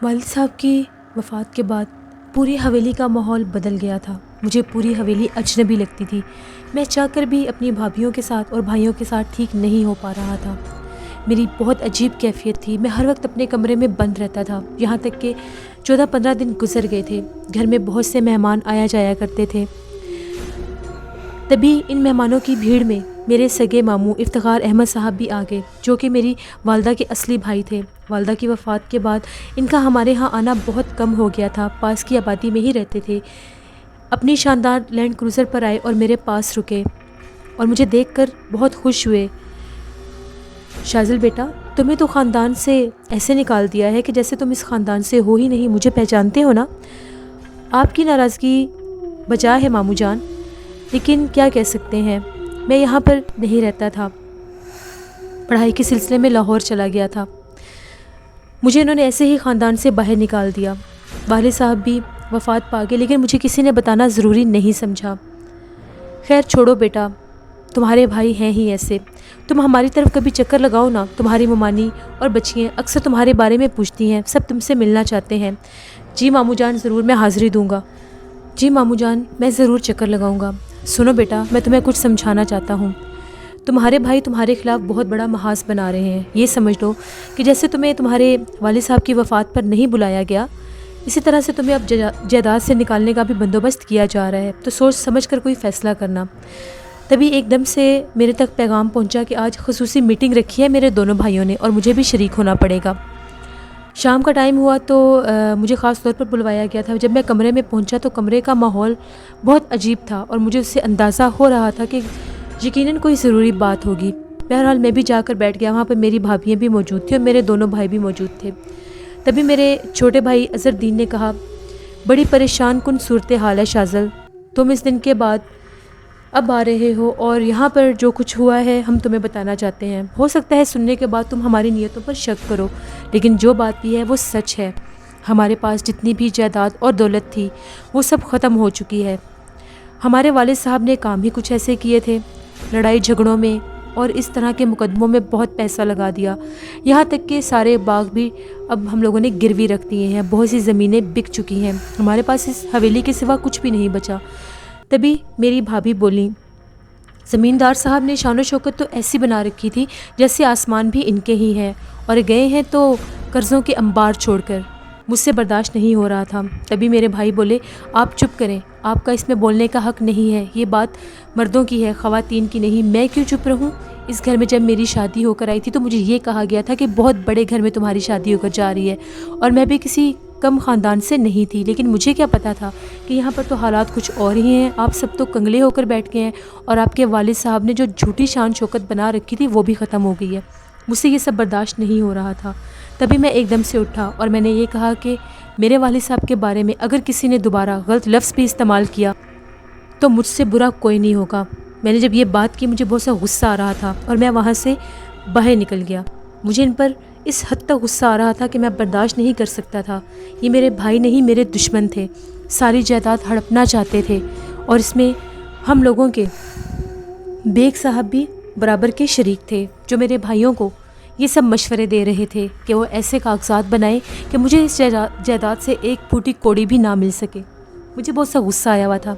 والد صاحب کی وفات کے بعد پوری حویلی کا ماحول بدل گیا تھا۔ مجھے پوری حویلی اجنبی لگتی تھی۔ میں چاہ کر بھی اپنی بھابھیوں کے ساتھ اور بھائیوں کے ساتھ ٹھیک نہیں ہو پا رہا تھا۔ میری بہت عجیب کیفیت تھی۔ میں ہر وقت اپنے کمرے میں بند رہتا تھا، یہاں تک کہ 14-15 دن گزر گئے تھے۔ گھر میں بہت سے مہمان آیا جایا کرتے تھے۔ تبھی ان مہمانوں کی بھیڑ میں میرے سگے ماموں افتخار احمد صاحب بھی آ گئے، جو کہ میری والدہ کے اصلی بھائی تھے۔ والدہ کی وفات کے بعد ان کا ہمارے ہاں آنا بہت کم ہو گیا تھا، پاس کی آبادی میں ہی رہتے تھے۔ اپنی شاندار لینڈ کروزر پر آئے اور میرے پاس رکے اور مجھے دیکھ کر بہت خوش ہوئے۔ شاذل بیٹا، تمہیں تو خاندان سے ایسے نکال دیا ہے کہ جیسے تم اس خاندان سے ہو ہی نہیں، مجھے پہچانتے ہو نا؟ آپ کی ناراضگی بجا ہے ماموں جان، لیکن کیا کہہ سکتے ہیں، میں یہاں پر نہیں رہتا تھا، پڑھائی کے سلسلے میں لاہور چلا گیا تھا۔ مجھے انہوں نے ایسے ہی خاندان سے باہر نکال دیا۔ والد صاحب بھی وفات پا گئے، لیکن مجھے کسی نے بتانا ضروری نہیں سمجھا۔ خیر چھوڑو بیٹا، تمہارے بھائی ہیں ہی ایسے۔ تم ہماری طرف کبھی چکر لگاؤ نا، تمہاری ممانی اور بچیاں اکثر تمہارے بارے میں پوچھتی ہیں، سب تم سے ملنا چاہتے ہیں۔ جی ماموں جان، ضرور، میں حاضری دوں گا۔ جی ماموں جان، میں ضرور چکر لگاؤں گا۔ سنو بیٹا، میں تمہیں کچھ سمجھانا چاہتا ہوں۔ تمہارے بھائی تمہارے خلاف بہت بڑا محاذ بنا رہے ہیں۔ یہ سمجھ لو کہ جیسے تمہیں تمہارے والد صاحب کی وفات پر نہیں بلایا گیا، اسی طرح سے تمہیں اب جائیداد سے نکالنے کا بھی بندوبست کیا جا رہا ہے، تو سوچ سمجھ کر کوئی فیصلہ کرنا۔ تبھی ایک دم سے میرے تک پیغام پہنچا کہ آج خصوصی میٹنگ رکھی ہے میرے دونوں بھائیوں نے اور مجھے بھی شریک ہونا پڑے گا۔ شام کا ٹائم ہوا تو مجھے خاص طور پر بلوایا گیا تھا۔ جب میں کمرے میں پہنچا تو کمرے کا ماحول بہت عجیب تھا اور مجھے اس سے اندازہ ہو رہا تھا کہ یقیناً کوئی ضروری بات ہوگی۔ بہرحال میں بھی جا کر بیٹھ گیا۔ وہاں پر میری بھابھیاں بھی موجود تھیں اور میرے دونوں بھائی بھی موجود تھے۔ تبھی میرے چھوٹے بھائی اظہر الدین نے کہا، بڑی پریشان کن صورتحال ہے شاذل، تم اس دن کے بعد اب آ رہے ہو اور یہاں پر جو کچھ ہوا ہے ہم تمہیں بتانا چاہتے ہیں۔ ہو سکتا ہے سننے کے بعد تم ہماری نیتوں پر شک کرو، لیکن جو بات بھی ہے وہ سچ ہے۔ ہمارے پاس جتنی بھی جائیداد اور دولت تھی وہ سب ختم ہو چکی ہے۔ ہمارے والد صاحب نے کام ہی کچھ ایسے کیے تھے، لڑائی جھگڑوں میں اور اس طرح کے مقدموں میں بہت پیسہ لگا دیا، یہاں تک کہ سارے باغ بھی اب ہم لوگوں نے گروی رکھ دیے ہیں، بہت سی زمینیں بک چکی ہیں، ہمارے پاس اس حویلی کے سوا کچھ بھی نہیں بچا۔ تبھی میری بھابھی بولیں، زمیندار صاحب نے شان و شوکت تو ایسی بنا رکھی تھی جیسے آسمان بھی ان کے ہی ہیں، اور گئے ہیں تو قرضوں کے انبار چھوڑ کر۔ مجھ سے برداشت نہیں ہو رہا تھا۔ تبھی میرے بھائی بولے، آپ چپ کریں، آپ کا اس میں بولنے کا حق نہیں ہے، یہ بات مردوں کی ہے، خواتین کی نہیں۔ میں کیوں چپ رہوں؟ اس گھر میں جب میری شادی ہو کر آئی تھی تو مجھے یہ کہا گیا تھا کہ بہت بڑے گھر میں تمہاری شادی ہو کر جا رہی ہے، اور میں بھی کسی کم خاندان سے نہیں تھی، لیکن مجھے کیا پتا تھا کہ یہاں پر تو حالات کچھ اور ہی ہیں۔ آپ سب تو کنگلے ہو کر بیٹھ گئے ہیں اور آپ کے والد صاحب نے جو جھوٹی شان شوکت بنا رکھی تھی وہ بھی ختم ہو گئی ہے۔ مجھ سے یہ سب برداشت نہیں ہو رہا تھا۔ تبھی میں ایک دم سے اٹھا اور میں نے یہ کہا کہ میرے والد صاحب کے بارے میں اگر کسی نے دوبارہ غلط لفظ بھی استعمال کیا تو مجھ سے برا کوئی نہیں ہوگا۔ میں نے جب یہ بات کی مجھے بہت سا غصہ آ رہا تھا اور میں وہاں سے باہر نکل گیا۔ مجھے ان پر اس حد تک غصہ آ رہا تھا کہ میں برداشت نہیں کر سکتا تھا۔ یہ میرے بھائی نہیں، میرے دشمن تھے، ساری جائیداد ہڑپنا چاہتے تھے، اور اس میں ہم لوگوں کے بیگ صاحب بھی برابر کے شریک تھے، جو میرے بھائیوں کو یہ سب مشورے دے رہے تھے کہ وہ ایسے کاغذات بنائیں کہ مجھے اس جائیداد سے ایک پھوٹی کوڑی بھی نہ مل سکے۔ مجھے بہت سا غصہ آیا ہوا تھا۔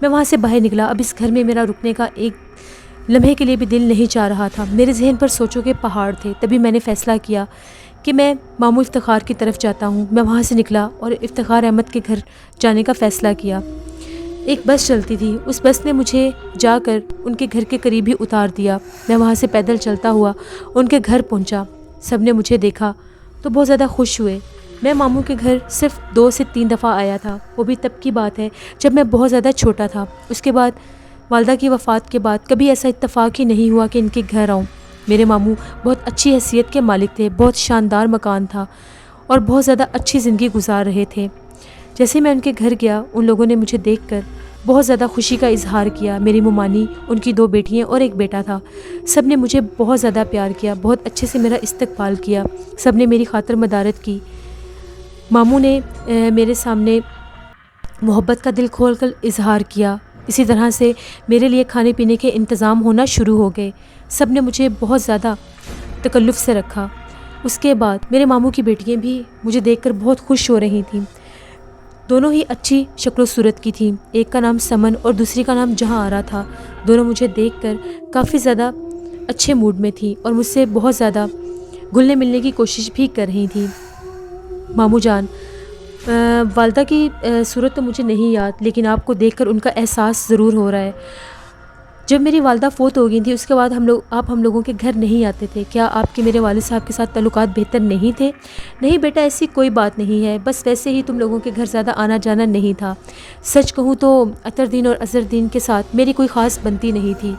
میں وہاں سے باہر نکلا۔ اب اس گھر میں میرا رکنے کا ایک لمحے کے لیے بھی دل نہیں چاہ رہا تھا۔ میرے ذہن پر سوچوں کے پہاڑ تھے۔ تبھی میں نے فیصلہ کیا کہ میں ماموں افتخار کی طرف جاتا ہوں۔ میں وہاں سے نکلا اور افتخار احمد کے گھر جانے کا فیصلہ کیا۔ ایک بس چلتی تھی، اس بس نے مجھے جا کر ان کے گھر کے قریب ہی اتار دیا۔ میں وہاں سے پیدل چلتا ہوا ان کے گھر پہنچا۔ سب نے مجھے دیکھا تو بہت زیادہ خوش ہوئے۔ میں ماموں کے گھر صرف 2 سے 3 دفعہ آیا تھا، وہ بھی تب کی بات ہے جب میں بہت زیادہ چھوٹا تھا۔ اس کے بعد والدہ کی وفات کے بعد کبھی ایسا اتفاق ہی نہیں ہوا کہ ان کے گھر آؤں۔ میرے ماموں بہت اچھی حیثیت کے مالک تھے، بہت شاندار مکان تھا اور بہت زیادہ اچھی زندگی گزار رہے تھے۔ جیسے میں ان کے گھر گیا، ان لوگوں نے مجھے دیکھ کر بہت زیادہ خوشی کا اظہار کیا۔ میری ممانی، ان کی 2 بیٹیاں اور ایک بیٹا تھا، سب نے مجھے بہت زیادہ پیار کیا، بہت اچھے سے میرا استقبال کیا، سب نے میری خاطر مدارت کی۔ ماموں نے میرے سامنے محبت کا دل کھول کر اظہار کیا۔ اسی طرح سے میرے لیے کھانے پینے کے انتظام ہونا شروع ہو گئے۔ سب نے مجھے بہت زیادہ تکلف سے رکھا۔ اس کے بعد میرے ماموں کی بیٹیاں بھی مجھے دیکھ کر بہت خوش ہو رہی تھیں۔ دونوں ہی اچھی شکل و صورت کی تھیں، ایک کا نام سمن اور دوسری کا نام جہاں آرا تھا۔ دونوں مجھے دیکھ کر کافی زیادہ اچھے موڈ میں تھیں اور مجھ سے بہت زیادہ گھلنے ملنے کی کوشش بھی کر رہی تھیں۔ ماموں جان، والدہ کی صورت تو مجھے نہیں یاد، لیکن آپ کو دیکھ کر ان کا احساس ضرور ہو رہا ہے۔ جب میری والدہ فوت ہو گئی تھی اس کے بعد آپ ہم لوگوں کے گھر نہیں آتے تھے، کیا آپ کے میرے والد صاحب کے ساتھ تعلقات بہتر نہیں تھے؟ نہیں بیٹا، ایسی کوئی بات نہیں ہے، بس ویسے ہی تم لوگوں کے گھر زیادہ آنا جانا نہیں تھا۔ سچ کہوں تو اطہر دین اور اظہر دین کے ساتھ میری کوئی خاص بنتی نہیں تھی،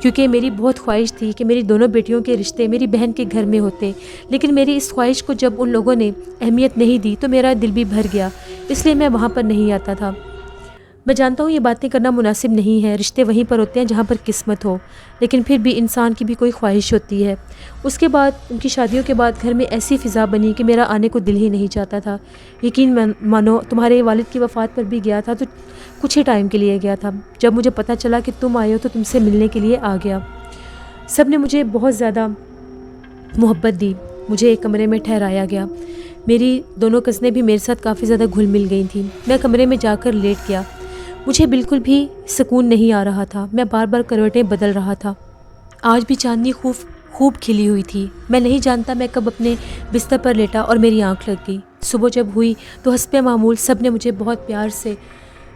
کیونکہ میری بہت خواہش تھی کہ میری دونوں بیٹیوں کے رشتے میری بہن کے گھر میں ہوتے، لیکن میری اس خواہش کو جب ان لوگوں نے اہمیت نہیں دی تو میرا دل بھی بھر گیا، اس لیے میں وہاں پر نہیں آتا تھا۔ میں جانتا ہوں یہ باتیں کرنا مناسب نہیں ہے، رشتے وہیں پر ہوتے ہیں جہاں پر قسمت ہو، لیکن پھر بھی انسان کی بھی کوئی خواہش ہوتی ہے۔ اس کے بعد ان کی شادیوں کے بعد گھر میں ایسی فضا بنی کہ میرا آنے کو دل ہی نہیں چاہتا تھا۔ یقین مانو، تمہارے والد کی وفات پر بھی گیا تھا تو کچھ ہی ٹائم کے لیے گیا تھا، جب مجھے پتہ چلا کہ تم آئے ہو تو تم سے ملنے کے لیے آ گیا۔ سب نے مجھے بہت زیادہ محبت دی، مجھے ایک کمرے میں ٹھہرایا گیا۔ میری دونوں کزنیں بھی میرے ساتھ کافی زیادہ گھل مل گئی تھیں۔ میں کمرے میں جا کر لیٹ گیا، مجھے بالکل بھی سکون نہیں آ رہا تھا، میں بار بار کروٹیں بدل رہا تھا۔ آج بھی چاندنی خوب کھلی ہوئی تھی، میں نہیں جانتا میں کب اپنے بستر پر لیٹا اور میری آنکھ لگ گئی۔ صبح جب ہوئی تو حسب معمول سب نے مجھے بہت پیار سے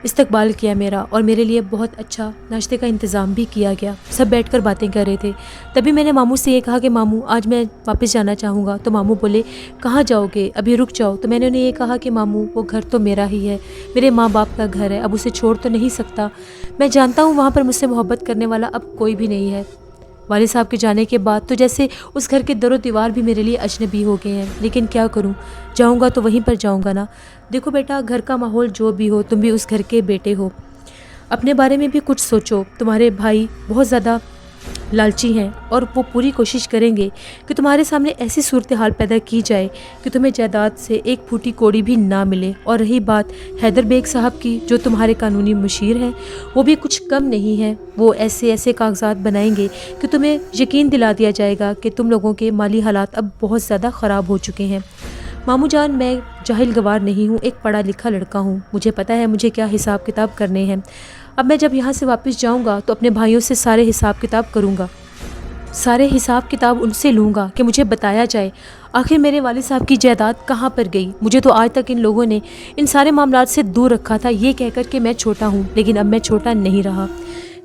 استقبال کیا میرا، اور میرے لیے بہت اچھا ناشتے کا انتظام بھی کیا گیا۔ سب بیٹھ کر باتیں کر رہے تھے، تبھی میں نے ماموں سے یہ کہا کہ ماموں آج میں واپس جانا چاہوں گا۔ تو ماموں بولے کہاں جاؤ گے، ابھی رک جاؤ۔ تو میں نے انہیں یہ کہا کہ ماموں وہ گھر تو میرا ہی ہے، میرے ماں باپ کا گھر ہے، اب اسے چھوڑ تو نہیں سکتا۔ میں جانتا ہوں وہاں پر مجھ سے محبت کرنے والا اب کوئی بھی نہیں ہے۔ والد صاحب کے جانے کے بعد تو جیسے اس گھر کے در و دیوار بھی میرے لیے اجنبی ہو گئے ہیں، لیکن کیا کروں، جاؤں گا تو وہیں پر جاؤں گا نا۔ دیکھو بیٹا، گھر کا ماحول جو بھی ہو، تم بھی اس گھر کے بیٹے ہو، اپنے بارے میں بھی کچھ سوچو۔ تمہارے بھائی بہت زیادہ لالچی ہیں اور وہ پوری کوشش کریں گے کہ تمہارے سامنے ایسی صورتحال پیدا کی جائے کہ تمہیں جائیداد سے ایک پھوٹی کوڑی بھی نہ ملے۔ اور رہی بات حیدر بیگ صاحب کی، جو تمہارے قانونی مشیر ہیں، وہ بھی کچھ کم نہیں ہیں، وہ ایسے کاغذات بنائیں گے کہ تمہیں یقین دلا دیا جائے گا کہ تم لوگوں کے مالی حالات اب بہت زیادہ خراب ہو چکے ہیں۔ ماموں جان، میں جاہل گوار نہیں ہوں، ایک پڑھا لکھا لڑکا ہوں، مجھے پتہ ہے مجھے کیا حساب کتاب کرنے ہیں۔ اب میں جب یہاں سے واپس جاؤں گا تو اپنے بھائیوں سے سارے حساب کتاب کروں گا، سارے حساب کتاب ان سے لوں گا کہ مجھے بتایا جائے آخر میرے والد صاحب کی جائیداد کہاں پر گئی۔ مجھے تو آج تک ان لوگوں نے ان سارے معاملات سے دور رکھا تھا، یہ کہہ کر کہ میں چھوٹا ہوں، لیکن اب میں چھوٹا نہیں رہا۔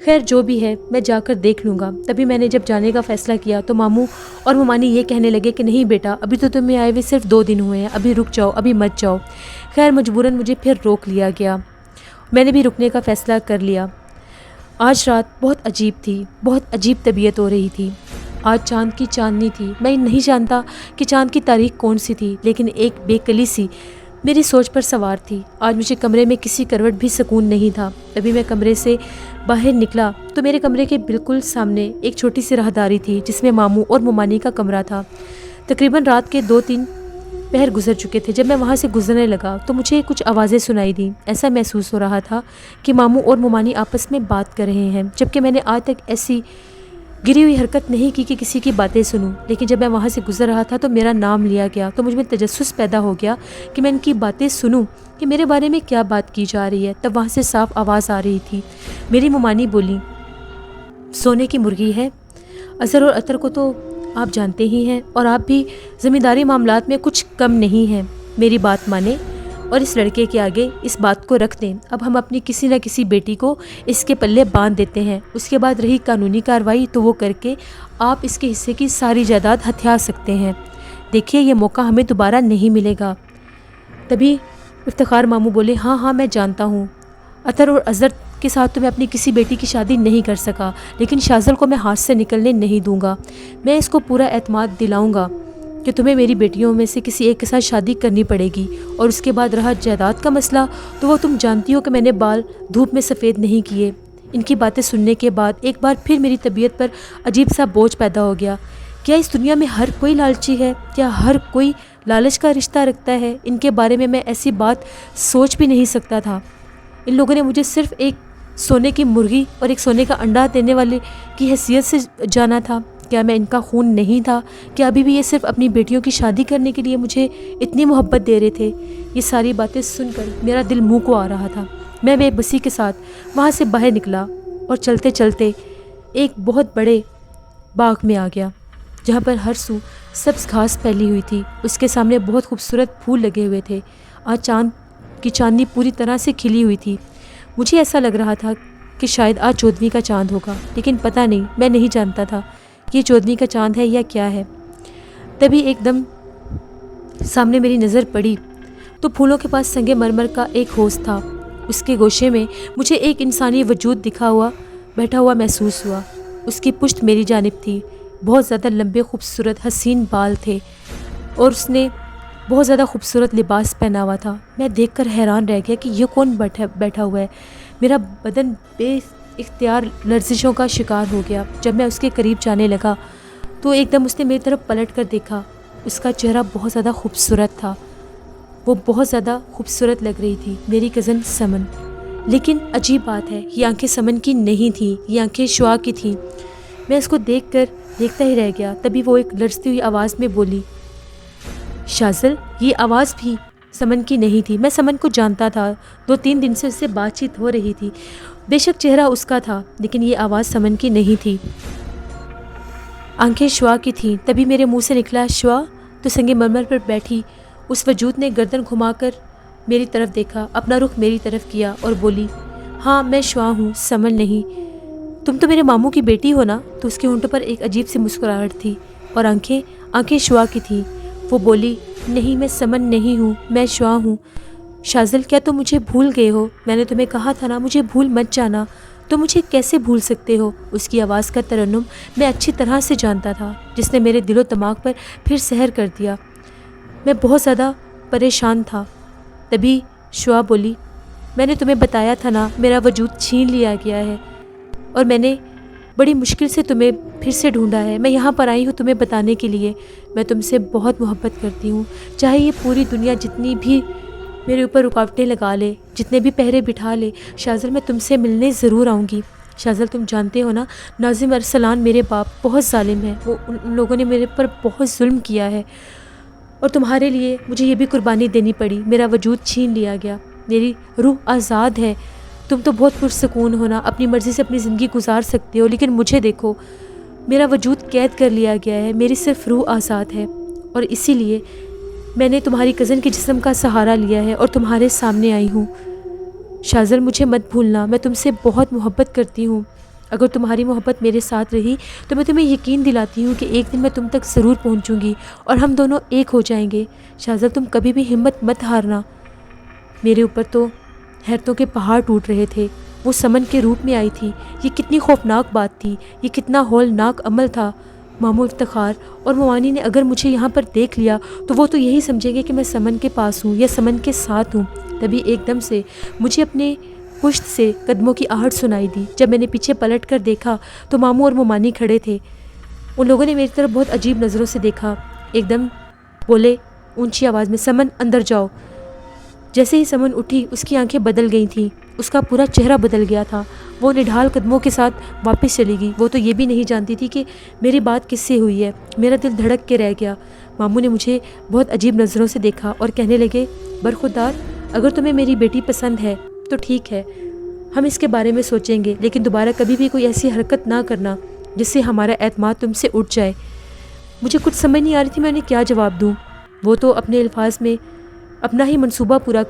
خیر جو بھی ہے، میں جا کر دیکھ لوں گا۔ تبھی میں نے جب جانے کا فیصلہ کیا تو ماموں اور ممانی یہ کہنے لگے کہ نہیں بیٹا، ابھی تو تمہیں آئے ہوئے صرف 2 دن ہوئے ہیں، ابھی رک جاؤ، ابھی مت جاؤ۔ خیر مجبوراً مجھے پھر روک لیا گیا، میں نے بھی رکنے کا فیصلہ کر لیا۔ آج رات بہت عجیب تھی، بہت عجیب طبیعت ہو رہی تھی۔ آج چاند کی چاندنی تھی، میں نہیں جانتا کہ چاند کی تاریخ کون سی تھی، لیکن ایک بے کلی سی میری سوچ پر سوار تھی۔ آج مجھے کمرے میں کسی کروٹ بھی سکون نہیں تھا۔ تبھی میں کمرے سے باہر نکلا تو میرے کمرے کے بالکل سامنے ایک چھوٹی سی راہداری تھی جس میں ماموں اور ممانی کا کمرہ تھا۔ تقریباً رات کے 2-3 پہر گزر چکے تھے۔ جب میں وہاں سے گزرنے لگا تو مجھے کچھ آوازیں سنائی دیں، ایسا محسوس ہو رہا تھا کہ ماموں اور ممانی آپس میں بات کر رہے ہیں، جبکہ میں نے آج تک ایسی گری ہوئی حرکت نہیں کی کہ کسی کی باتیں سنوں۔ لیکن جب میں وہاں سے گزر رہا تھا تو میرا نام لیا گیا، تو مجھ میں تجسس پیدا ہو گیا کہ میں ان کی باتیں سنوں کہ میرے بارے میں کیا بات کی جا رہی ہے۔ تب وہاں سے صاف آواز آ رہی تھی، میری ممانی بولی سونے کی مرغی ہے۔ اظہر اور اطہر کو تو آپ جانتے ہی ہیں، اور آپ بھی زمینداری معاملات میں کچھ کم نہیں ہیں۔ میری بات مانیں اور اس لڑکے کے آگے اس بات کو رکھ دیں۔ اب ہم اپنی کسی نہ کسی بیٹی کو اس کے پلے باندھ دیتے ہیں، اس کے بعد رہی قانونی کارروائی تو وہ کر کے آپ اس کے حصے کی ساری جائیداد ہتھیا سکتے ہیں۔ دیکھیے یہ موقع ہمیں دوبارہ نہیں ملے گا۔ تبھی افتخار ماموں بولے ہاں میں جانتا ہوں، اطہر اور اظہر کے ساتھ تو میں اپنی کسی بیٹی کی شادی نہیں کر سکا، لیکن شازل کو میں ہاتھ سے نکلنے نہیں دوں گا۔ میں اس کو پورا اعتماد دلاؤں گا کہ تمہیں میری بیٹیوں میں سے کسی ایک کے ساتھ شادی کرنی پڑے گی۔ اور اس کے بعد رہا جائیداد کا مسئلہ تو وہ تم جانتی ہو کہ میں نے بال دھوپ میں سفید نہیں کیے۔ ان کی باتیں سننے کے بعد ایک بار پھر میری طبیعت پر عجیب سا بوجھ پیدا ہو گیا۔ کیا اس دنیا میں ہر کوئی لالچی ہے؟ کیا ہر کوئی لالچ کا رشتہ رکھتا ہے؟ ان کے بارے میں ایسی بات سوچ بھی نہیں سکتا تھا۔ ان لوگوں نے مجھے صرف ایک سونے کی مرغی اور ایک سونے کا انڈا دینے والے کی حیثیت سے جانا تھا۔ کیا میں ان کا خون نہیں تھا؟ کیا ابھی بھی یہ صرف اپنی بیٹیوں کی شادی کرنے کے لیے مجھے اتنی محبت دے رہے تھے؟ یہ ساری باتیں سن کر میرا دل منہ کو آ رہا تھا۔ میں بے بسی کے ساتھ وہاں سے باہر نکلا اور چلتے چلتے ایک بہت بڑے باغ میں آ گیا جہاں پر ہر سو سبز گھاس پھیلی ہوئی تھی۔ اس کے سامنے بہت خوبصورت پھول لگے ہوئے تھے۔ آج چاند کی چاندنی پوری طرح سے کھلی ہوئی تھی۔ مجھے ایسا لگ رہا تھا کہ شاید آج 14ویں کا چاند ہوگا، لیکن پتہ نہیں، میں نہیں جانتا تھا کہ یہ 14ویں کا چاند ہے یا کیا ہے۔ تبھی ایک دم سامنے میری نظر پڑی تو پھولوں کے پاس سنگ مرمر کا ایک حوض تھا۔ اس کے گوشے میں مجھے ایک انسانی وجود بیٹھا ہوا محسوس ہوا۔ اس کی پشت میری جانب تھی۔ بہت زیادہ لمبے خوبصورت حسین بال تھے اور اس نے بہت زیادہ خوبصورت لباس پہنا ہوا تھا۔ میں دیکھ کر حیران رہ گیا کہ یہ کون بیٹھا ہوا ہے۔ میرا بدن بے اختیار لرزشوں کا شکار ہو گیا۔ جب میں اس کے قریب جانے لگا تو ایک دم اس نے میری طرف پلٹ کر دیکھا۔ اس کا چہرہ بہت زیادہ خوبصورت تھا۔ وہ بہت زیادہ خوبصورت لگ رہی تھی، میری کزن سمن۔ لیکن عجیب بات ہے، یہ آنکھیں سمن کی نہیں تھیں، یہ آنکھیں شعا کی تھیں۔ میں اس کو دیکھتا ہی رہ گیا۔ تبھی وہ ایک لرزتی ہوئی آواز میں بولی، شازل۔ یہ آواز بھی سمن کی نہیں تھی۔ میں سمن کو جانتا تھا، 2-3 دن سے اس سے بات چیت ہو رہی تھی۔ بے شک چہرہ اس کا تھا، لیکن یہ آواز سمن کی نہیں تھی۔ آنکھیں شعا کی تھیں۔ تبھی میرے منہ سے نکلا، شعا؟ تو سنگ مرمر پر بیٹھی اس وجود نے گردن گھما کر میری طرف دیکھا، اپنا رخ میری طرف کیا اور بولی، ہاں میں شعا ہوں، سمن نہیں۔ تم تو میرے ماموں کی بیٹی ہو نا؟ تو اس کے ہونٹوں پر ایک عجیب سی مسکراہٹ تھی اور آنکھیں شعا کی تھیں۔ وہ بولی، نہیں میں سمن نہیں ہوں، میں شعا ہوں۔ شازل، کیا تم مجھے بھول گئے ہو؟ میں نے تمہیں کہا تھا نا مجھے بھول مت جانا۔ تم مجھے کیسے بھول سکتے ہو؟ اس کی آواز کا ترنم میں اچھی طرح سے جانتا تھا، جس نے میرے دل و دماغ پر پھر سحر کر دیا۔ میں بہت زیادہ پریشان تھا۔ تبھی شعا بولی، میں نے تمہیں بتایا تھا نا میرا وجود چھین لیا گیا ہے اور میں نے بڑی مشکل سے تمہیں پھر سے ڈھونڈا ہے۔ میں یہاں پر آئی ہوں تمہیں بتانے کے لیے، میں تم سے بہت محبت کرتی ہوں، چاہے یہ پوری دنیا جتنی بھی میرے اوپر رکاوٹیں لگا لے، جتنے بھی پہرے بٹھا لے، شازل میں تم سے ملنے ضرور آؤں گی۔ شازل، تم جانتے ہو نا ناظم ارسلان میرے باپ بہت ظالم ہے، ان لوگوں نے میرے پر بہت ظلم کیا ہے اور تمہارے لیے مجھے یہ بھی قربانی دینی پڑی۔ میرا وجود چھین لیا گیا، میری روح آزاد ہے۔ تم تو بہت پرسکون ہو نا، اپنی مرضی سے اپنی زندگی گزار سکتے ہو، لیکن مجھے دیکھو، میرا وجود قید کر لیا گیا ہے، میری صرف روح آزاد ہے اور اسی لیے میں نے تمہاری کزن کے جسم کا سہارا لیا ہے اور تمہارے سامنے آئی ہوں۔ شازل، مجھے مت بھولنا، میں تم سے بہت محبت کرتی ہوں۔ اگر تمہاری محبت میرے ساتھ رہی تو میں تمہیں یقین دلاتی ہوں کہ ایک دن میں تم تک ضرور پہنچوں گی اور ہم دونوں ایک ہو جائیں گے۔ شازل، تم کبھی بھی ہمت مت ہارنا۔ میرے اوپر تو حیرتوں کے پہاڑ ٹوٹ رہے تھے۔ وہ سمن کے روپ میں آئی تھی، یہ کتنی خوفناک بات تھی، یہ کتنا ہولناک عمل تھا۔ ماموں افتخار اور موانی نے اگر مجھے یہاں پر دیکھ لیا تو وہ تو یہی سمجھیں گے کہ میں سمن کے پاس ہوں یا سمن کے ساتھ ہوں۔ تبھی ایک دم سے مجھے اپنے پشت سے قدموں کی آہٹ سنائی دی۔ جب میں نے پیچھے پلٹ کر دیکھا تو ماموں اور مومانی کھڑے تھے۔ ان لوگوں نے میری طرف بہت عجیب نظروں سے دیکھا۔ ایک دم بولے اونچی آواز میں، سمن اندر جاؤ۔ جیسے ہی سمن اٹھی اس کی آنکھیں بدل گئی تھیں، اس کا پورا چہرہ بدل گیا تھا۔ وہ نڈھال قدموں کے ساتھ واپس چلی گئی۔ وہ تو یہ بھی نہیں جانتی تھی کہ میری بات کس سے ہوئی ہے۔ میرا دل دھڑک کے رہ گیا۔ ماموں نے مجھے بہت عجیب نظروں سے دیکھا اور کہنے لگے، برخودار، اگر تمہیں میری بیٹی پسند ہے تو ٹھیک ہے، ہم اس کے بارے میں سوچیں گے، لیکن دوبارہ کبھی بھی کوئی ایسی حرکت نہ کرنا جس سے ہمارا اعتماد تم سے اٹھ جائے۔ مجھے کچھ سمجھ نہیں آ رہی تھی میں انہیں کیا جواب دوں۔ وہ تو اپنے الفاظ میں اپنا ہی منصوبہ پورا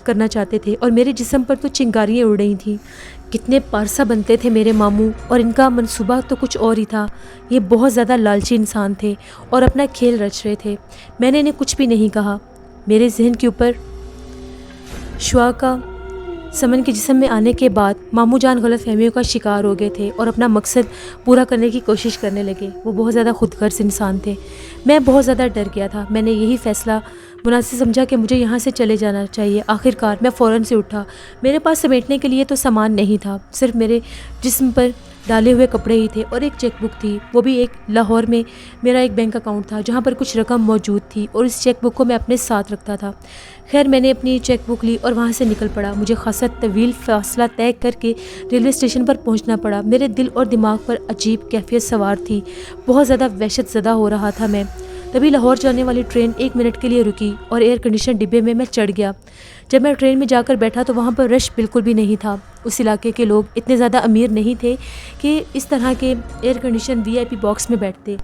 کرنا چاہتے تھے اور میرے جسم پر تو چنگاریاں اڑ رہی تھیں۔ کتنے پارسا بنتے تھے میرے ماموں، اور ان کا منصوبہ تو کچھ اور ہی تھا۔ یہ بہت زیادہ لالچی انسان تھے اور اپنا کھیل رچ رہے تھے۔ میں نے انہیں کچھ بھی نہیں کہا۔ میرے ذہن کے اوپر شعا کا سمن کے جسم میں آنے کے بعد ماموں جان غلط فہمیوں کا شکار ہو گئے تھے اور اپنا مقصد پورا کرنے کی کوشش کرنے لگے۔ وہ بہت زیادہ خود غرض انسان تھے۔ میں بہت زیادہ ڈر گیا تھا۔ میں نے یہی فیصلہ مناسب سمجھا کہ مجھے یہاں سے چلے جانا چاہیے۔ آخر کار میں فوراً سے اٹھا۔ میرے پاس سمیٹنے کے لیے تو سامان نہیں تھا، صرف میرے جسم پر ڈالے ہوئے کپڑے ہی تھے اور ایک چیک بک تھی، وہ بھی ایک لاہور میں میرا ایک بینک اکاؤنٹ تھا جہاں پر کچھ رقم موجود تھی اور اس چیک بک کو میں اپنے ساتھ رکھتا تھا۔ خیر میں نے اپنی چیک بک لی اور وہاں سے نکل پڑا۔ مجھے خاصا طویل فاصلہ طے کر کے ریلوے اسٹیشن پر پہنچنا پڑا۔ میرے دل اور دماغ پر عجیب کیفیت سوار تھی، بہت زیادہ وحشت زدہ ہو رہا تھا میں۔ تبھی لاہور جانے والی ٹرین 1 منٹ کے لیے رکی اور ایئر کنڈیشن ڈبے میں چڑھ گیا۔ جب میں ٹرین میں جا کر بیٹھا تو وہاں پر رش بالکل بھی نہیں تھا۔ اس علاقے کے لوگ اتنے زیادہ امیر نہیں تھے کہ اس طرح کے ایئر کنڈیشن VIP باکس میں بیٹھتے،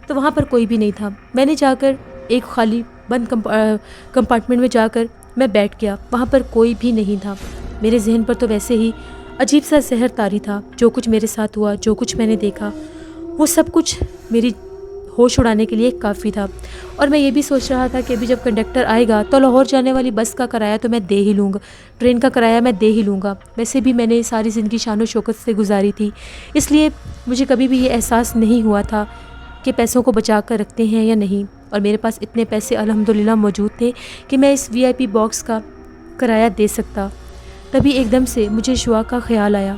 تو وہاں پر کوئی بھی نہیں تھا۔ میں نے جا کر ایک خالی بند کمپارٹمنٹ میں جا کر میں بیٹھ گیا، وہاں پر کوئی بھی نہیں تھا۔ میرے ذہن پر تو ویسے ہی عجیب سا زہر طاری تھا۔ جو کچھ میرے ساتھ ہوا، جو کچھ میں نے دیکھا، وہ سب کچھ میری ہوش اڑانے کے لیے کافی تھا۔ اور میں یہ بھی سوچ رہا تھا کہ ابھی جب کنڈکٹر آئے گا تو لاہور جانے والی بس کا کرایہ تو میں دے ہی لوں گا، ٹرین کا کرایہ میں دے ہی لوں گا۔ ویسے بھی میں نے ساری زندگی شان و شوکت سے گزاری تھی، اس لیے مجھے کبھی بھی یہ احساس نہیں ہوا تھا کہ پیسوں کو بچا کر رکھتے ہیں یا نہیں، اور میرے پاس اتنے پیسے الحمدللہ موجود تھے کہ میں اس VIP باکس کا کرایہ دے سکتا۔ تبھی ایک دم سے مجھے شعا کا خیال آیا۔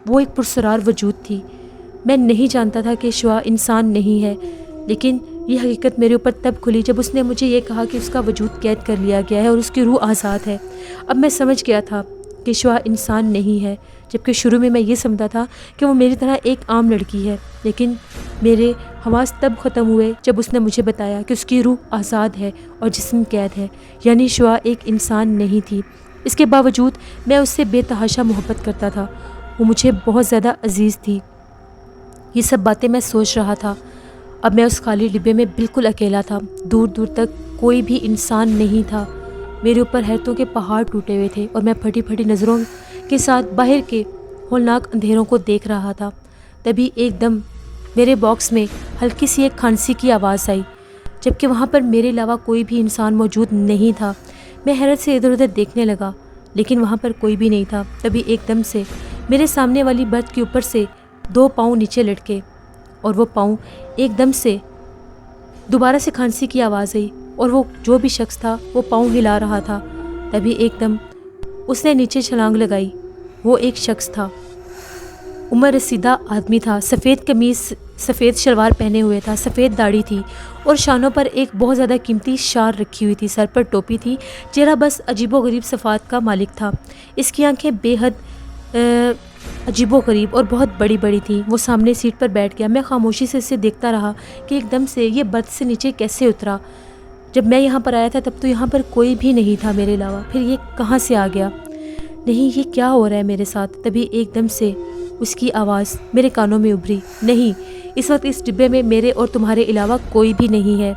وہ ایک پرسرار وجود تھی۔ میں نہیں جانتا تھا کہ شعا انسان نہیں ہے، لیکن یہ حقیقت میرے اوپر تب کھلی جب اس نے مجھے یہ کہا کہ اس کا وجود قید کر لیا گیا ہے اور اس کی روح آزاد ہے۔ اب میں سمجھ گیا تھا کہ شعا انسان نہیں ہے، جبکہ شروع میں یہ سمجھتا تھا کہ وہ میری طرح ایک عام لڑکی ہے۔ لیکن میرے حواس تب ختم ہوئے جب اس نے مجھے بتایا کہ اس کی روح آزاد ہے اور جسم قید ہے، یعنی شعا ایک انسان نہیں تھی۔ اس کے باوجود میں اس سے بے تحاشا محبت کرتا تھا، وہ مجھے بہت زیادہ عزیز تھی۔ یہ سب باتیں میں سوچ رہا تھا۔ اب میں اس خالی ڈبے میں بالکل اکیلا تھا، دور دور تک کوئی بھی انسان نہیں تھا۔ میرے اوپر حیرتوں کے پہاڑ ٹوٹے ہوئے تھے اور میں پھٹی پھٹی نظروں کے ساتھ باہر کے ہولناک اندھیروں کو دیکھ رہا تھا۔ تبھی ایک دم میرے باکس میں ہلکی سی ایک کھانسی کی آواز آئی، جبکہ وہاں پر میرے علاوہ کوئی بھی انسان موجود نہیں تھا۔ میں حیرت سے ادھر ادھر دیکھنے لگا، لیکن وہاں پر کوئی بھی نہیں تھا۔ تبھی ایک دم سے میرے سامنے والی برتھ کے اوپر سے 2 پاؤں نیچے لٹکے اور وہ پاؤں ایک دم سے دوبارہ سے کھانسی کی آواز آئی اور وہ جو بھی شخص تھا وہ پاؤں ہلا رہا تھا۔ تبھی ایک دم اس نے نیچے چھلانگ لگائی۔ وہ ایک شخص تھا، عمر رسیدہ آدمی تھا، سفید قمیص سفید شلوار پہنے ہوئے تھا، سفید داڑھی تھی اور شانوں پر ایک بہت زیادہ قیمتی شال رکھی ہوئی تھی، سر پر ٹوپی تھی، چہرہ بس عجیب و غریب صفات کا مالک تھا۔ اس کی آنکھیں بے حد عجیب و غریب اور بہت بڑی بڑی تھیں۔ وہ سامنے سیٹ پر بیٹھ گیا۔ میں خاموشی سے اسے دیکھتا رہا کہ ایک دم سے یہ برتھ سے نیچے کیسے اترا۔ جب میں یہاں پر آیا تھا تب تو یہاں پر کوئی بھی نہیں تھا میرے علاوہ، پھر یہ کہاں سے آ گیا؟ نہیں، یہ کیا ہو رہا ہے میرے ساتھ؟ تبھی ایک دم سے اس کی آواز میرے کانوں میں ابھری، نہیں، اس وقت اس ڈبے میں میرے اور تمہارے علاوہ کوئی بھی نہیں ہے،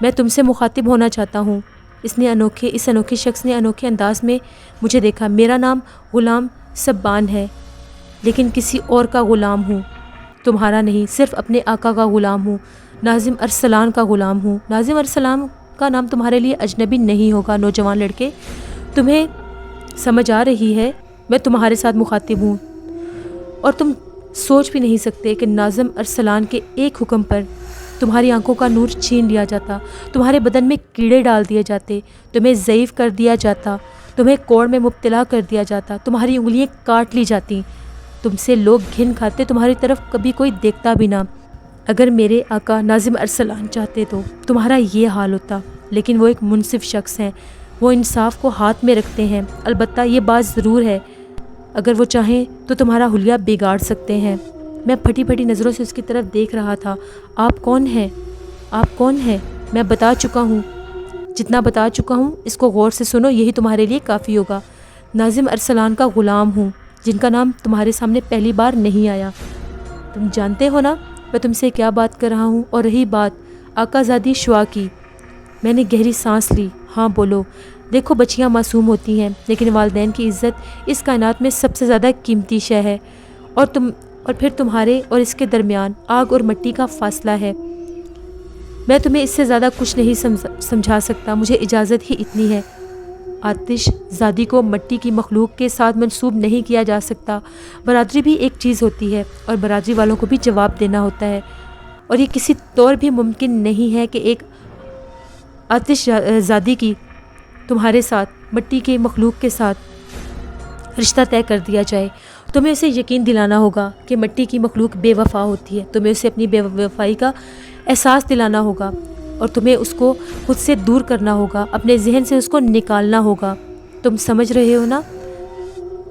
میں تم سے مخاطب ہونا چاہتا ہوں۔ اس انوکھے شخص نے انوکھے انداز میں مجھے دیکھا۔ میرا نام غلام سبان ہے، لیکن کسی اور کا غلام ہوں، تمہارا نہیں، صرف اپنے آقا کا غلام ہوں، ناظم ارسلان کا غلام ہوں۔ ناظم ارسلان کا نام تمہارے لیے اجنبی نہیں ہوگا نوجوان لڑکے، تمہیں سمجھ آ رہی ہے میں تمہارے ساتھ مخاطب ہوں، اور تم سوچ بھی نہیں سکتے کہ ناظم ارسلان کے ایک حکم پر تمہاری آنکھوں کا نور چھین لیا جاتا، تمہارے بدن میں کیڑے ڈال دیے جاتے، تمہیں ضعیف کر دیا جاتا، تمہیں کوڑ میں مبتلا کر دیا جاتا، تمہاری انگلیاں کاٹ لی جاتی، تم سے لوگ گھن کھاتے، تمہاری طرف کبھی کوئی دیکھتا بھی نہ۔ اگر میرے آقا ناظم ارسلان چاہتے تو تمہارا یہ حال ہوتا، لیکن وہ ایک منصف شخص ہیں، وہ انصاف کو ہاتھ میں رکھتے ہیں۔ البتہ یہ بات ضرور ہے، اگر وہ چاہیں تو تمہارا حلیہ بگاڑ سکتے ہیں۔ میں پھٹی پھٹی نظروں سے اس کی طرف دیکھ رہا تھا۔ آپ کون ہیں؟ آپ کون ہیں؟ میں بتا چکا ہوں، جتنا بتا چکا ہوں اس کو غور سے سنو، یہی تمہارے لیے کافی ہوگا۔ ناظم ارسلان کا غلام ہوں، جن کا نام تمہارے سامنے پہلی بار نہیں آیا۔ تم جانتے ہو نا میں تم سے کیا بات کر رہا ہوں؟ اور رہی بات آقا زادی شعا کی، میں نے گہری سانس لی۔ ہاں بولو۔ دیکھو بچیاں معصوم ہوتی ہیں، لیکن والدین کی عزت اس کائنات میں سب سے زیادہ قیمتی شے ہے، اور پھر تمہارے اور اس کے درمیان آگ اور مٹی کا فاصلہ ہے۔ میں تمہیں اس سے زیادہ کچھ نہیں سمجھا سکتا، مجھے اجازت ہی اتنی ہے۔ آتش زادی کو مٹی کی مخلوق کے ساتھ منسوب نہیں کیا جا سکتا۔ برادری بھی ایک چیز ہوتی ہے، اور برادری والوں کو بھی جواب دینا ہوتا ہے، اور یہ کسی طور بھی ممکن نہیں ہے کہ ایک آتش زادی کی تمہارے ساتھ مٹی کے مخلوق کے ساتھ رشتہ طے کر دیا جائے۔ تمہیں اسے یقین دلانا ہوگا کہ مٹی کی مخلوق بے وفا ہوتی ہے، تمہیں اسے اپنی بے وفائی کا احساس دلانا ہوگا اور تمہیں اس کو خود سے دور کرنا ہوگا، اپنے ذہن سے اس کو نکالنا ہوگا۔ تم سمجھ رہے ہو نا؟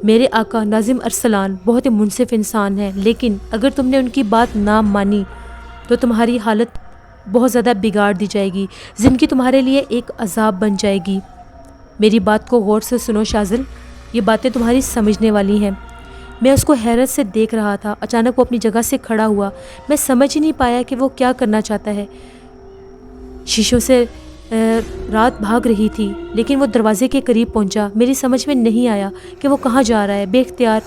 میرے آقا ناظم ارسلان بہت ہی منصف انسان ہیں، لیکن اگر تم نے ان کی بات نہ مانی تو تمہاری حالت بہت زیادہ بگاڑ دی جائے گی، زندگی تمہارے لیے ایک عذاب بن جائے گی۔ میری بات کو غور سے سنو شاذل، یہ باتیں تمہاری سمجھنے والی ہیں۔ میں اس کو حیرت سے دیکھ رہا تھا، اچانک وہ اپنی جگہ سے کھڑا ہوا۔ میں سمجھ ہی نہیں پایا کہ وہ کیا کرنا چاہتا ہے۔ شیشوں سے رات بھاگ رہی تھی، لیکن وہ دروازے کے قریب پہنچا۔ میری سمجھ میں نہیں آیا کہ وہ کہاں جا رہا ہے۔ بے اختیار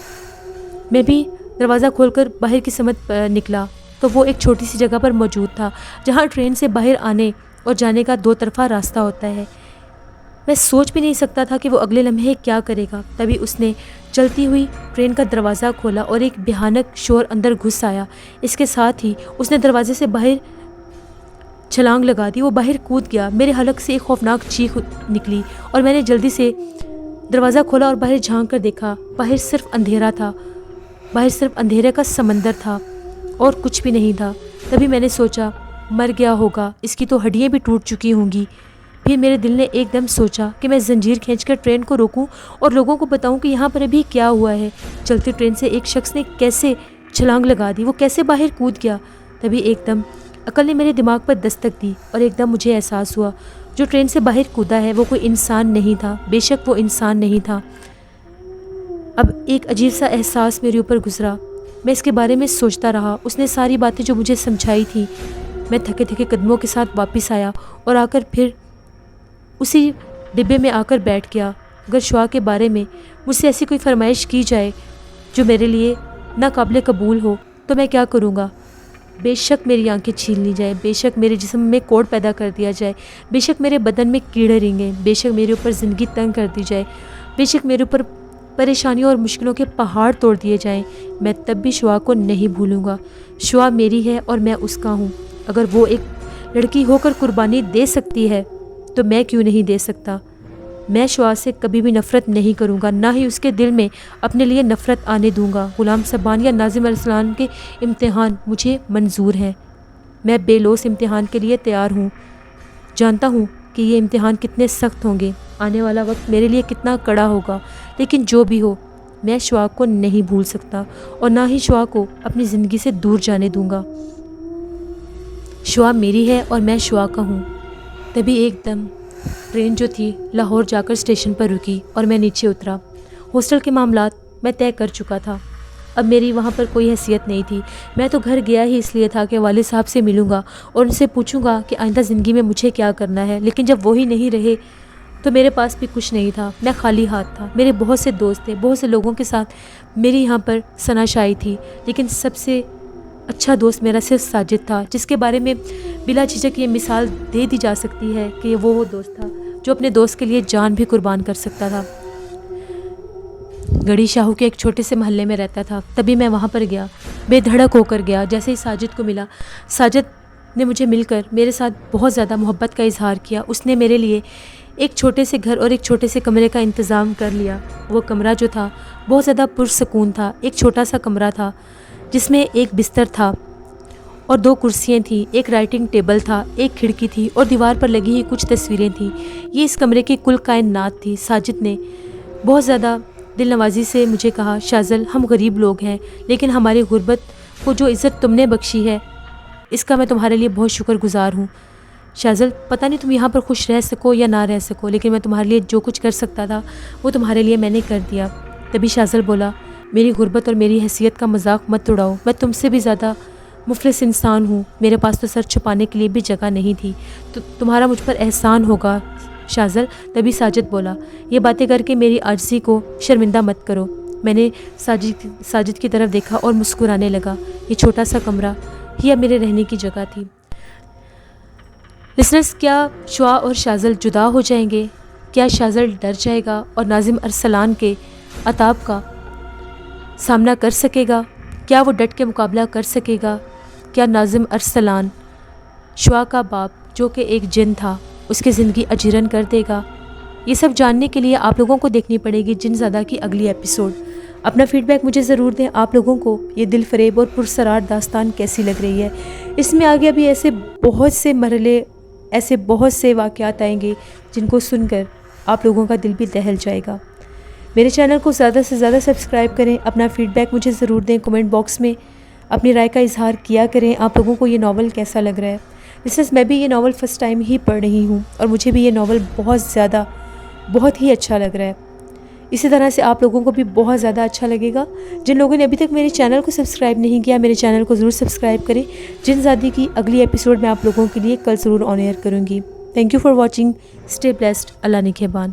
میں بھی دروازہ کھول کر باہر کی سمت نکلا تو وہ ایک چھوٹی سی جگہ پر موجود تھا جہاں ٹرین سے باہر آنے اور جانے کا دو طرفہ راستہ ہوتا ہے۔ میں سوچ بھی نہیں سکتا تھا کہ وہ اگلے لمحے کیا کرے گا۔ تبھی اس نے چلتی ہوئی ٹرین کا دروازہ کھولا اور ایک بھیانک شور اندر گھس آیا۔ اس کے ساتھ ہی اس نے دروازے سے باہر چھلانگ لگا دی۔ وہ باہر کود گیا۔ میرے حلق سے ایک خوفناک چیخ نکلی اور میں نے جلدی سے دروازہ کھولا اور باہر جھانک کر دیکھا۔ باہر صرف اندھیرا تھا، باہر صرف اندھیرے کا سمندر تھا اور کچھ بھی نہیں تھا۔ تبھی میں نے سوچا مر گیا ہوگا، اس کی تو ہڈیاں بھی ٹوٹ چکی ہوں گی۔ پھر میرے دل نے ایک دم سوچا کہ میں زنجیر کھینچ کر ٹرین کو روکوں اور لوگوں کو بتاؤں کہ یہاں پر ابھی کیا ہوا ہے۔ چلتی ٹرین سے ایک شخص نے کیسے چھلانگ لگا دی، وہ کیسے باہر کود گیا۔ تبھی ایک دم عقل نے میرے دماغ پر دستک دی اور ایک دم مجھے احساس ہوا جو ٹرین سے باہر کودا ہے وہ کوئی انسان نہیں تھا۔ بے شک وہ انسان نہیں تھا۔ اب ایک عجیب سا احساس میرے اوپر گزرا۔ میں اس کے بارے میں سوچتا رہا۔ اس نے ساری باتیں جو مجھے سمجھائی تھی۔ میں تھکے تھکے قدموں کے ساتھ واپس آیا اور آ کر پھر اسی ڈبے میں آ کر بیٹھ گیا۔ اگر شعاع کے بارے میں مجھ سے ایسی کوئی فرمائش کی جائے جو میرے لیے ناقابل قبول ہو تو میں کیا کروں گا؟ بے شک میری آنکھیں چھین لی جائیں، بے شک میرے جسم میں کوڑ پیدا کر دیا جائے، بے شک میرے بدن میں کیڑے رینگیں، بے شک میرے اوپر زندگی تنگ کر دی جائے، بے شک میرے اوپر پریشانیوں اور مشکلوں کے پہاڑ توڑ دیے جائیں، میں تب بھی شعاع کو نہیں بھولوں گا۔ شعاع میری ہے اور میں اس کا ہوں۔ اگر وہ ایک لڑکی ہو کر قربانی دے سکتی ہے تو میں کیوں نہیں دے سکتا؟ میں شعاع سے کبھی بھی نفرت نہیں کروں گا، نہ ہی اس کے دل میں اپنے لیے نفرت آنے دوں گا۔ غلام سبحان یا ناظم ارسلان کے امتحان مجھے منظور ہیں۔ میں بے لوث امتحان کے لیے تیار ہوں۔ جانتا ہوں کہ یہ امتحان کتنے سخت ہوں گے، آنے والا وقت میرے لیے کتنا کڑا ہوگا، لیکن جو بھی ہو میں شعاع کو نہیں بھول سکتا اور نہ ہی شعاع کو اپنی زندگی سے دور جانے دوں گا۔ شعاع میری ہے اور میں شعاع کا ہوں۔ تبھی ایک دم ٹرین جو تھی لاہور جا کر اسٹیشن پر رکی اور میں نیچے اترا۔ ہاسٹل کے معاملات میں طے کر چکا تھا، اب میری وہاں پر کوئی حیثیت نہیں تھی۔ میں تو گھر گیا ہی اس لیے تھا کہ والد صاحب سے ملوں گا اور ان سے پوچھوں گا کہ آئندہ زندگی میں مجھے کیا کرنا ہے، لیکن جب وہی نہیں رہے تو میرے پاس بھی کچھ نہیں تھا۔ میں خالی ہاتھ تھا۔ میرے بہت سے دوست تھے، بہت سے لوگوں کے ساتھ میری یہاں پر ثنا شائی تھی، لیکن سب سے اچھا دوست میرا صرف ساجد تھا، جس کے بارے میں بلا جھجک یہ مثال دے دی جا سکتی ہے کہ وہ دوست تھا جو اپنے دوست کے لیے جان بھی قربان کر سکتا تھا۔ گڑھی شاہو کے ایک چھوٹے سے محلے میں رہتا تھا۔ تبھی میں وہاں پر گیا، بے دھڑک ہو کر گیا۔ جیسے ہی ساجد کو ملا، ساجد نے مجھے مل کر میرے ساتھ بہت زیادہ محبت کا اظہار کیا۔ اس نے میرے لیے ایک چھوٹے سے گھر اور ایک چھوٹے سے کمرے کا انتظام کر لیا۔ وہ کمرہ جو تھا بہت زیادہ پرسکون تھا۔ ایک چھوٹا سا کمرہ تھا جس میں ایک بستر تھا اور 2 کرسیاں تھیں، ایک رائٹنگ ٹیبل تھا، ایک کھڑکی تھی اور دیوار پر لگی ہوئی کچھ تصویریں تھیں۔ یہ اس کمرے کی کل کائنات تھی۔ ساجد نے بہت زیادہ دل نوازی سے مجھے کہا، شاذل ہم غریب لوگ ہیں، لیکن ہماری غربت کو جو عزت تم نے بخشی ہے اس کا میں تمہارے لیے بہت شکر گزار ہوں۔ شاذل پتہ نہیں تم یہاں پر خوش رہ سکو یا نہ رہ سکو، لیکن میں تمہارے لیے جو کچھ کر سکتا تھا وہ تمہارے لیے میں نے کر دیا۔ تبھی شاذل بولا، میری غربت اور میری حیثیت کا مذاق مت اڑاؤ، میں تم سے بھی زیادہ مفلس انسان ہوں، میرے پاس تو سر چھپانے کے لیے بھی جگہ نہیں تھی، تو تمہارا مجھ پر احسان ہوگا شاذل۔ تبھی ساجد بولا، یہ باتیں کر کے میری عاجزی کو شرمندہ مت کرو۔ میں نے ساجد کی طرف دیکھا اور مسکرانے لگا۔ یہ چھوٹا سا کمرہ ہی اب میرے رہنے کی جگہ تھی۔ لسنرز، کیا شعاع اور شاذل جدا ہو جائیں گے؟ کیا شاذل ڈر جائے گا اور ناظم ارسلان کے عتاب کا سامنا کر سکے گا؟ کیا وہ ڈٹ کے مقابلہ کر سکے گا؟ کیا ناظم ارسلان شعاع کا باپ جو کہ ایک جن تھا اس کی زندگی اجیرن کر دے گا؟ یہ سب جاننے کے لیے آپ لوگوں کو دیکھنی پڑے گی جن زدہ کی اگلی ایپیسوڈ۔ اپنا فیڈ بیک مجھے ضرور دیں، آپ لوگوں کو یہ دل فریب اور پرسرار داستان کیسی لگ رہی ہے۔ اس میں آگے ابھی ایسے بہت سے مرحلے، ایسے بہت سے واقعات آئیں گے جن کو سن کر آپ لوگوں کا دل بھی دہل جائے گا۔ میرے چینل کو زیادہ سے زیادہ سبسکرائب کریں، اپنا فیڈ بیک مجھے ضرور دیں، کمنٹ باکس میں اپنی رائے کا اظہار کیا کریں۔ آپ لوگوں کو یہ ناول کیسا لگ رہا ہے؟ لسنرز، میں بھی یہ ناول فرسٹ ٹائم ہی پڑھ رہی ہوں اور مجھے بھی یہ ناول بہت ہی اچھا لگ رہا ہے۔ اسی طرح سے آپ لوگوں کو بھی بہت زیادہ اچھا لگے گا۔ جن لوگوں نے ابھی تک میرے چینل کو سبسکرائب نہیں کیا، میرے چینل کو ضرور سبسکرائب کریں۔ جن زادی کی اگلی ایپیسوڈ میں آپ لوگوں کے لیے کل ضرور آن ایئر کروں گی۔ Thank you for watching, stay blessed, Allah نگہبان۔